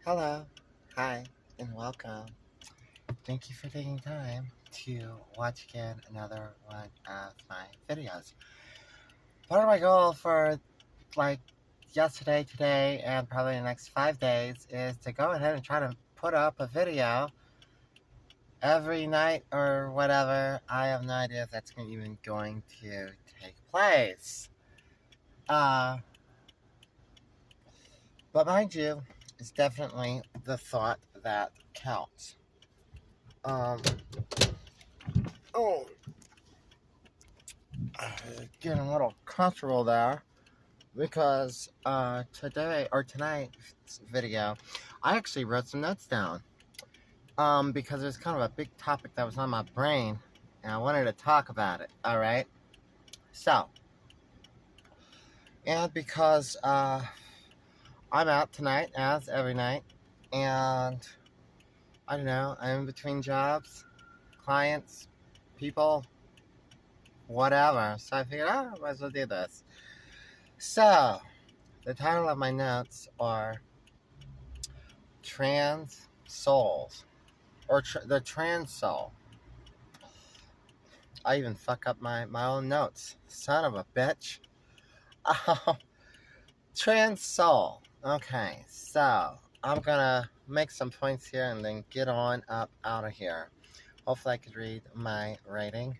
Hello, hi, and welcome. Thank you for taking time to watch again another one of my videos. Part of my goal for like yesterday, today, and probably the next 5 days is to go ahead and try to put up a video every night or whatever. I have no idea if that's even going to take place. Uh, but mind you, it's definitely the thought that counts. Um, oh, getting a little comfortable there because today or tonight's video, I actually wrote some notes down because it was kind of a big topic that was on my brain and I wanted to talk about it. All right, so and because I'm out tonight as every night, and I don't know, I'm in between jobs, clients, people, whatever. So I figured, I might as well do this. So the title of my notes are Trans Souls, or the Trans Soul. I even fuck up my own notes. Son of a bitch. Trans Soul. Okay, so I'm gonna make some points here and then get on up out of here. Hopefully I could read my writing.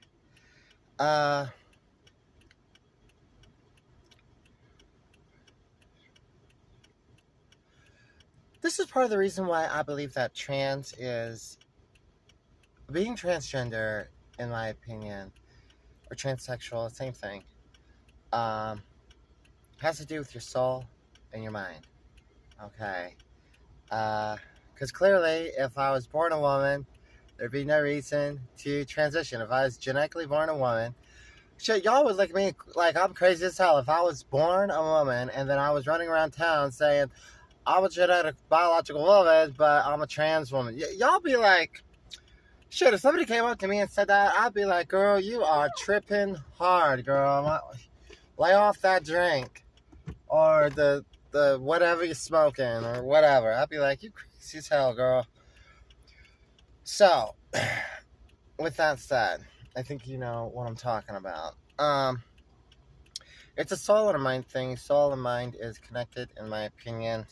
This is part of the reason why I believe that being transgender, in my opinion, or transsexual, same thing, has to do with your soul and your mind. Okay. Because clearly, if I was born a woman, there'd be no reason to transition. If I was genetically born a woman, shit, y'all would look at me like I'm crazy as hell. If I was born a woman and then I was running around town saying, I'm a genetic biological woman, but I'm a trans woman, y'all be like, shit, if somebody came up to me and said that, I'd be like, girl, you are tripping hard, girl. Lay off that drink. Or the whatever you're smoking or whatever. I'd be like, you crazy as hell, girl. So, with that said, I think you know what I'm talking about. It's a soul and a mind thing. Soul and mind is connected, in my opinion.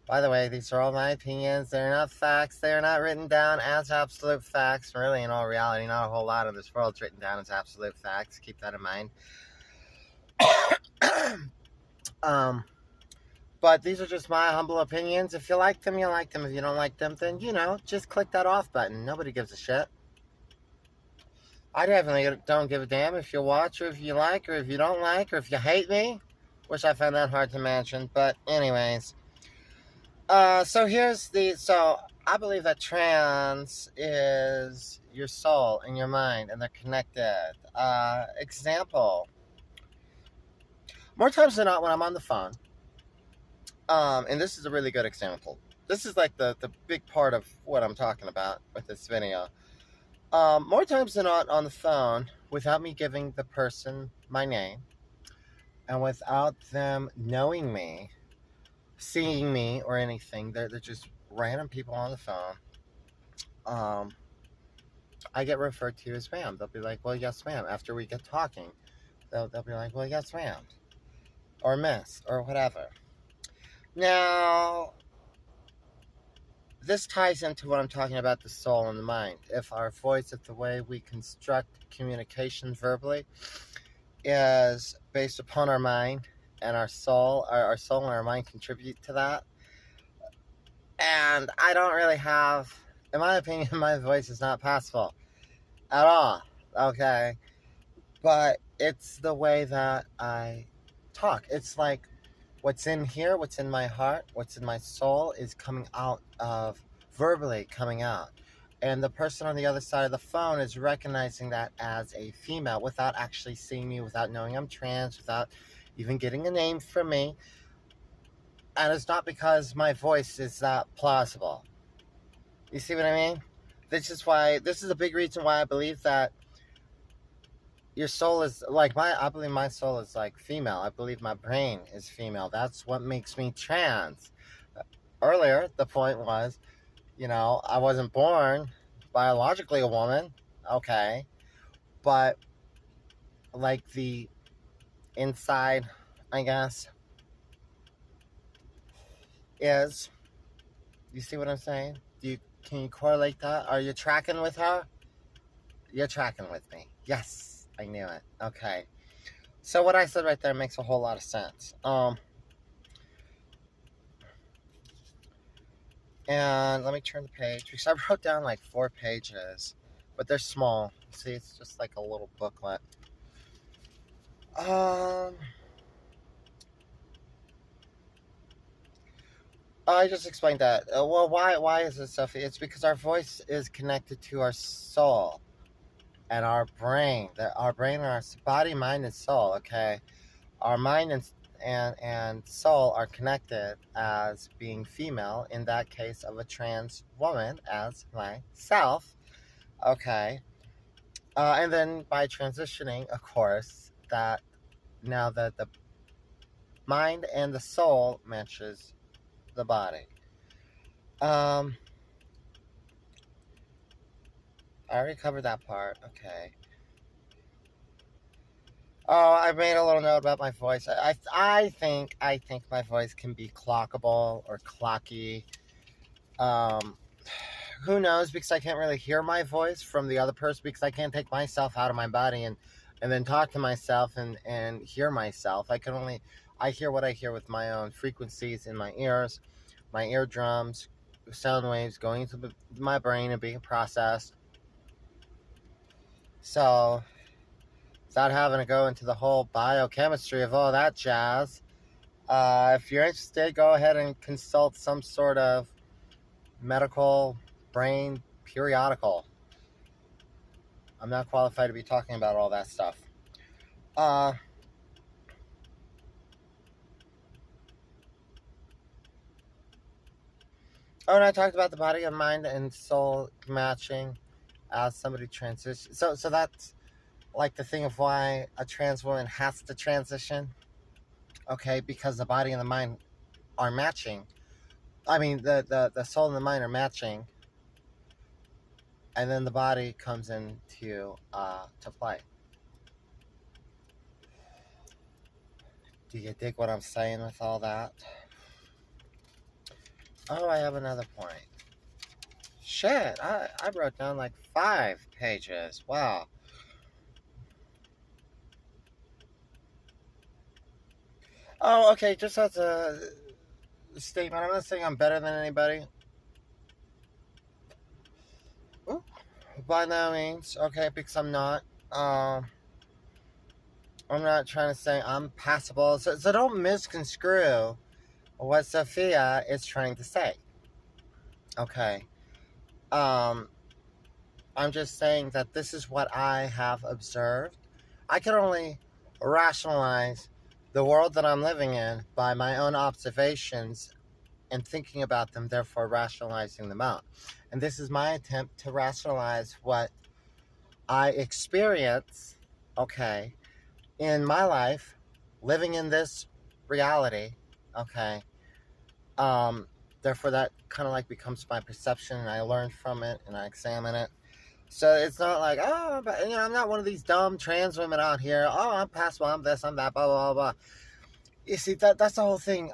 By the way, these are all my opinions. They're not facts. They are not written down as absolute facts. Really, in all reality, not a whole lot of this world's written down as absolute facts. Keep that in mind. But these are just my humble opinions. If you like them, you like them. If you don't like them, then, just click that off button. Nobody gives a shit. I definitely don't give a damn if you watch or if you like or if you don't like or if you hate me, which I find that hard to imagine. But anyways, so I believe that trans is your soul and your mind, and they're connected. Example, more times than not when I'm on the phone, and this is a really good example. This is like the big part of what I'm talking about with this video. More times than not on the phone, without me giving the person my name, and without them knowing me, seeing me, or anything, they're just random people on the phone. I get referred to as ma'am. They'll be like, well, yes, ma'am. After we get talking, they'll be like, well, yes, ma'am. Or miss, or whatever. Now, this ties into what I'm talking about, the soul and the mind. If our voice, if the way we construct communication verbally is based upon our mind, and our soul and our mind contribute to that. And I don't really have, in my opinion, my voice is not passable at all, okay? But it's the way that I talk. It's like what's in here, what's in my heart, what's in my soul is coming out of, verbally coming out. And the person on the other side of the phone is recognizing that as a female without actually seeing me, without knowing I'm trans, without even getting a name from me. And it's not because my voice is that plausible. You see what I mean? This is a big reason why I believe that your soul is like I believe my soul is like female. I believe my brain is female. That's what makes me trans. earlier, the point was, I wasn't born biologically a woman, okay, but like the inside, I guess, is, you see what I'm saying? Can you correlate that? Are you tracking with her? You're tracking with me. Yes, I knew it. Okay. So what I said right there makes a whole lot of sense. And let me turn the page because I wrote down like 4 pages, but they're small. See, it's just like a little booklet. I just explained that. Well, why is this stuff? It's because our voice is connected to our soul and our brain. Our brain and our body, mind, and soul. Okay, our mind and soul are connected as being female. In that case, of a trans woman, as myself. Okay, and then by transitioning, of course, that now that the mind and the soul matches the body. I already covered that part. Okay. Oh, I made a little note about my voice. I think my voice can be clockable or clocky. Who knows? Because I can't really hear my voice from the other person because I can't take myself out of my body and then talk to myself and hear myself. I hear what I hear with my own frequencies in my ears, my eardrums, sound waves going into my brain and being processed. So, without having to go into the whole biochemistry of all that jazz, if you're interested, go ahead and consult some sort of medical brain periodical. I'm not qualified to be talking about all that stuff. Oh, and I talked about the body and mind and soul matching as somebody transitions. So that's like the thing of why a trans woman has to transition. Okay, because the body and the mind are matching. I mean, the soul and the mind are matching, and then the body comes into to play. Do you dig what I'm saying with all that? Oh, I have another point. Shit, I wrote down like 5 pages. Wow. Oh, okay, just as a statement, I'm not saying I'm better than anybody. Ooh, by no means, okay, because I'm not. I'm not trying to say I'm passable, so don't misconstrue what Sophia is trying to say. Okay. I'm just saying that this is what I have observed. I can only rationalize the world that I'm living in by my own observations and thinking about them, therefore rationalizing them out. And this is my attempt to rationalize what I experience, okay, in my life, living in this reality, okay. Therefore that kind of like becomes my perception and I learn from it and I examine it. So it's not like, oh, but I'm not one of these dumb trans women out here. Oh, I'm passable, I'm this, I'm that, blah, blah, blah, blah. You see, that's the whole thing.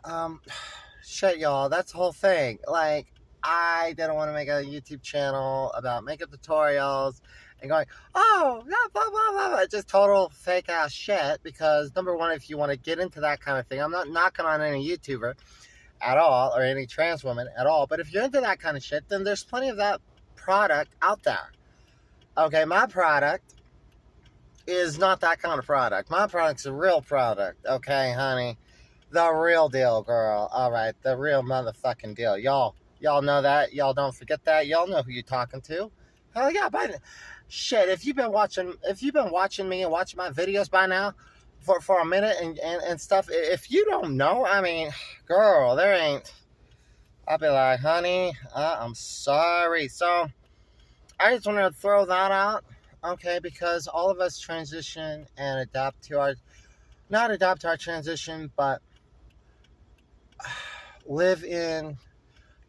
Shit, y'all, that's the whole thing. Like, I didn't want to make a YouTube channel about makeup tutorials and going, oh, blah, blah, blah, blah, blah. Just total fake ass shit. Because, number one, if you want to get into that kind of thing, I'm not knocking on any YouTuber at all or any trans woman at all. But if you're into that kind of shit, then there's plenty of that product out there. Okay, my product is not that kind of product. My product's a real product, okay, honey? The real deal, girl. Alright, the real motherfucking deal. Y'all know that. Y'all don't forget that. Y'all know who you're talking to. Hell yeah, shit, if you've been watching me and watching my videos by now for a minute and stuff, if you don't know, I mean, girl, there ain't. I'll be like, honey, I'm sorry. So I just want to throw that out, okay, because all of us transition and adapt to our, not adapt to our transition, but live in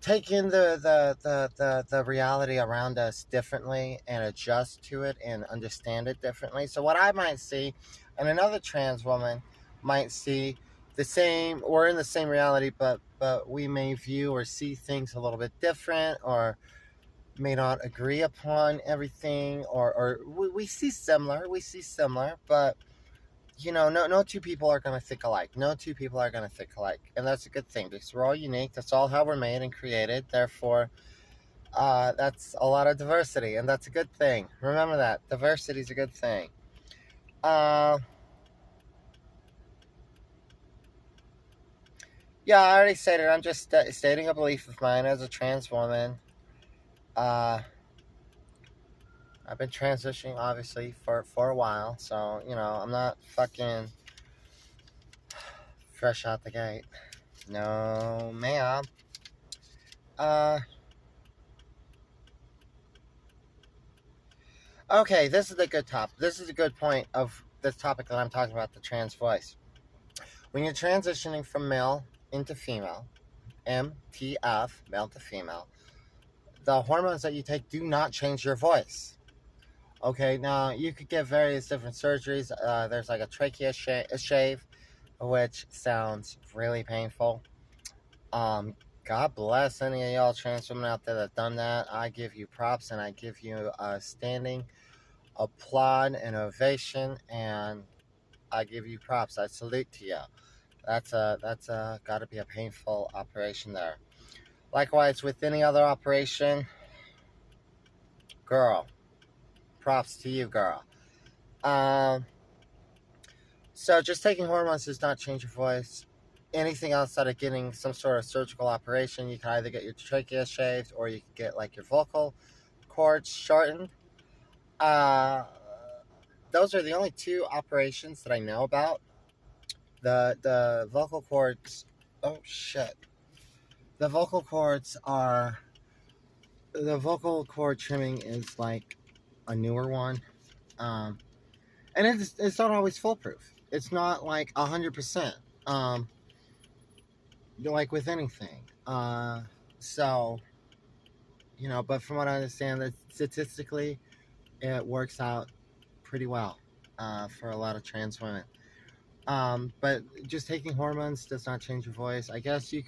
take in the reality around us differently and adjust to it and understand it differently. So what I might see and another trans woman might see the same or in the same reality, but we may view or see things a little bit different, or may not agree upon everything, or we see similar, but no two people are going to think alike. No two people are going to think alike. And that's a good thing because we're all unique. That's all how we're made and created. Therefore, that's a lot of diversity. And that's a good thing. Remember that. Diversity is a good thing. Yeah, I already stated. I'm just stating a belief of mine as a trans woman. I've been transitioning, obviously, for a while. So, I'm not fucking fresh out the gate. No, ma'am. Okay, this is a good topic. This is a good point of this topic that I'm talking about, the trans voice. When you're transitioning from male into female, MTF, male to female, the hormones that you take do not change your voice. Okay, now you could get various different surgeries. There's like a trachea shave, which sounds really painful. God bless any of y'all trans women out there that done that. I give you props and I give you a standing applaud and ovation, and I give you props. I salute to you. That's got to be a painful operation there. Likewise, with any other operation, girl, props to you, girl. So just taking hormones does not change your voice. Anything outside of getting some sort of surgical operation, you can either get your trachea shaved or you can get like your vocal cords shortened. Those are the only two operations that I know about. The vocal cords. Oh shit. The vocal cords are. The vocal cord trimming is like a newer one, and it's not always foolproof. It's not like 100%. Like with anything. So but from what I understand, that statistically, it works out pretty well for a lot of trans women. But just taking hormones does not change your voice. I guess you